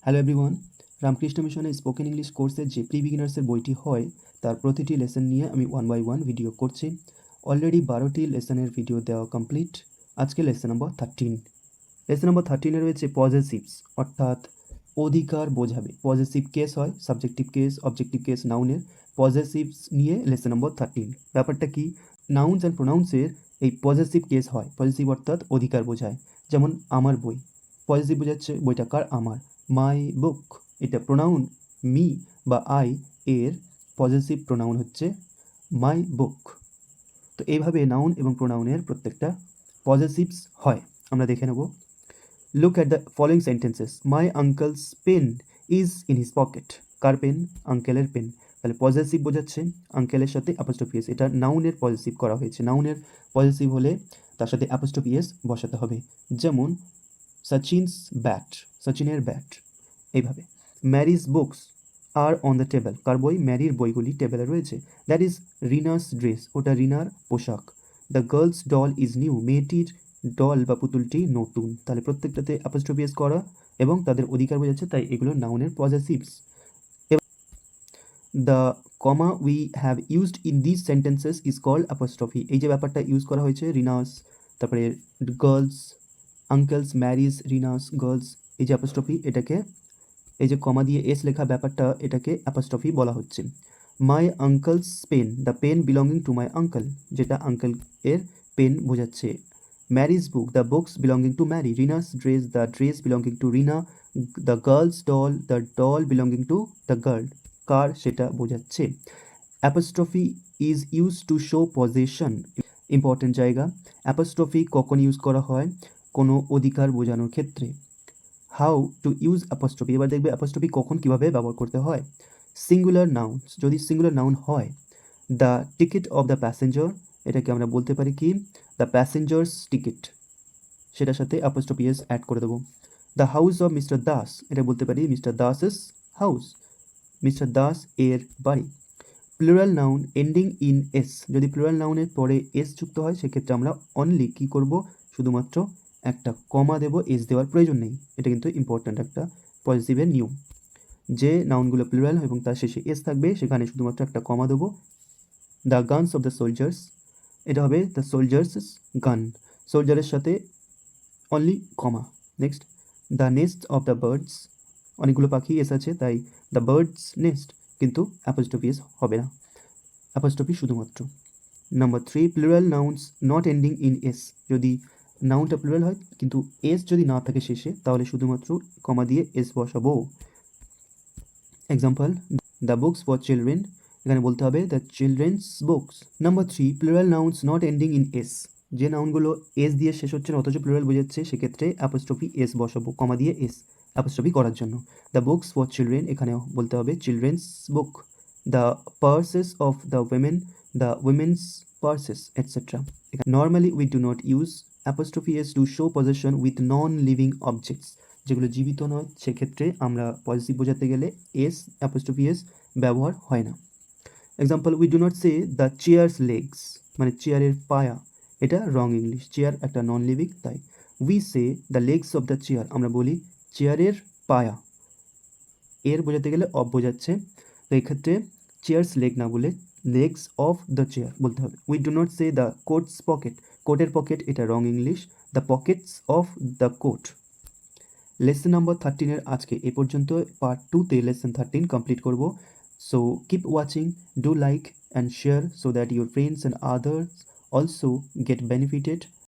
Hello everyone, Ramakrishna মিশনের spoken English কোর্সের যে প্রি বিগিনার্সের বইটি হয় তার প্রতিটি লেসন নিয়ে আমি 1 বাই 1 ভিডিও করছি। অলরেডি 12টি লেসনের ভিডিও দেওয়া কমপ্লিট। আজকে লেসন নম্বর 13। লেসন নম্বর 13-এ রয়েছে পজেসিভস, অর্থাৎ অধিকার বোঝাবে। পজেসিভ কেস হয়, সাবজেক্টিভ কেস, অবজেক্টিভ কেস নাউনের। পজেসিভস নিয়ে লেসন নম্বর 13। ব্যাপারটা কি, নাউন্স অ্যান্ড প্রোনাউন্সের এই পজেসিভ কেস হয়। পজেসিভ অর্থাৎ অধিকার বোঝায়। যেমন আমার বই, পজেসিভ বোঝাচ্ছে বইটা কার, আমার। মাই বুক, এটা প্রোনাউন মি বা আই, এর পজেসিভ প্রোনাউন হচ্ছে মাই বুক। তো এইভাবে নাউন এবং প্রোনাউনের প্রত্যেকটা পজেসিভস হয়। আমরা দেখে নেব। Look at the following sentences. My uncle's pen is in his pocket. কার পেন? আঙ্কেলের পেন। তাহলে পজেসিভ বোঝাচ্ছে আঙ্কেলের সাথে অ্যাপোস্ট্রফি এস, এটা নাউনের পজেসিভ করা হয়েছে। নাউনের পজেসিভ হলে তার সাথে অ্যাপোস্ট্রফি এস বসাতে হবে। যেমন সচিনস ব্যাট, সচিনের ব্যাট। এইভাবে Mary's books are on the table. কার বই? ম্যারির বইগুলি টেবিলে রয়েছে। দ্যাট ইজ রিনাস ড্রেস, ওটা রিনার পোশাক। The girl's doll is new, মেয়েটির ডল বা পুতুলটি নতুন। তাহলে প্রত্যেকটাতে অ্যাপোস্ট্রফি এস করা এবং তাদের অধিকার বোঝাচ্ছে, তাই এগুলো নাউনের possessives. The comma we have used in this sentences is called apostrophe. এই যে ব্যাপারটা ইউজ করা হয়েছে, রিনাস, তারপরে girls', uncle's, Mary's, Rina's, girls', এই যে অ্যাপোস্ট্রফি, এটাকে এই যে কমা দিয়ে এস লেখা ব্যাপারটা, এটাকে অ্যাপোস্ট্রফি বলা হচ্ছে। My uncle's pen, the pen belonging to my uncle, যেটা আঙ্কেল এর পেন বোঝাচ্ছে। Mary's book, the books belonging to Mary. Rina's dress, the dress belonging to Rina. The girl's doll, the doll belonging to the girl, কার সেটা বোঝাচ্ছে। Apostrophe is use to show possession. Important জায়গা। Apostrophe কখন use করা হয়? কোনো অধিকার বোঝানোর ক্ষেত্রে। হাউ টু ইউজ অ্যাপোস্ট্রফি, এবার দেখবে অ্যাপোস্ট্রফি কখন কীভাবে ব্যবহার করতে হয়। সিঙ্গুলার নাউন্স, যদি সিঙ্গুলার নাউন হয়, the ticket of the passenger, এটাকে আমরা বলতে পারি কি দ্য প্যাসেঞ্জার্স টিকিট, সেটার সাথে অ্যাপোস্ট্রফি এস অ্যাড করে দেবো। The house of mister Das, এটা বলতে পারি মিস্টার দাসেস হাউস, মিস্টার দাস এর বাড়ি। Plural noun ending in s, যদি প্লুরাল নাউনের পরে এস যুক্ত হয় সেক্ষেত্রে আমরা অনলি কী করব, শুধুমাত্র একটা কমা দেব, এস দেওয়ার প্রয়োজন নেই। এটা কিন্তু ইম্পর্ট্যান্ট একটা পজিটিভের নিয়ম, যে নাউনগুলো প্লুরাল এবং তার শেষে এস থাকবে সেখানে শুধুমাত্র একটা কমা দেবো। The guns of the soldiers, এটা হবে দ্য সোলজার্স গান, সোলজারের সাথে only comma. Next, the nest of the birds, অনেকগুলো পাখি এস আছে তাই দ্য বার্ডস নেস্ট, কিন্তু অ্যাপোস্ট্রফি এস হবে না, অ্যাপোস্ট্রফি শুধুমাত্র। Number 3, plural nouns not ending in s, যদি নাউনটা প্লুরাল হয় কিন্তু এস যদি না থাকে শেষে, তাহলে শুধুমাত্র কমা দিয়ে এস বসাবো। Example, the books for children, এখানে বলতে হবে the children's books. Number 3, plural nouns not ending in S, যে নাউনগুলো এস দিয়ে শেষ হচ্ছে না অথচ প্লুরাল বোঝাচ্ছে, সেক্ষেত্রে অ্যাপোস্ট্রফি এস বসাবো, কমা দিয়ে এস অ্যাপোস্ট্রফি করার জন্য। দ্য বুকস ফর চিলড্রেন, এখানে বলতে হবে children's book. The purchase of the women, the women's purchase, etcetera. Normally we do not use apostrophe S two show possession with non living objects, যেগুলো জীবিত নয় সেক্ষেত্রে আমরা পজিটিভ বোঝাতে গেলে এস অ্যাপোস্ট্রফি এস ব্যবহার হয় না। Example, we do not say the chairs legs, মানে চেয়ারের পায়া, এটা রং ইংলিশ, চেয়ার একটা নন লিভিং তাই। We say the legs of the chair, আমরা বলি চেয়ারের পায়া, এর বোঝাতে গেলে অফ বোঝাচ্ছে, তো এক্ষেত্রে চেয়ার্স লেগ না বলে লেগস অফ দ্য চেয়ার বলতে হবে। We do not say the coat's pocket, কোটের পকেট এটা wrong English, the pockets of the coat. Lesson number 13-এর আজকে এ পর্যন্ত। পার্ট 2-তে লেসন 13 কমপ্লিট করব। So keep watching, do like and share so that your friends and others also get benefited.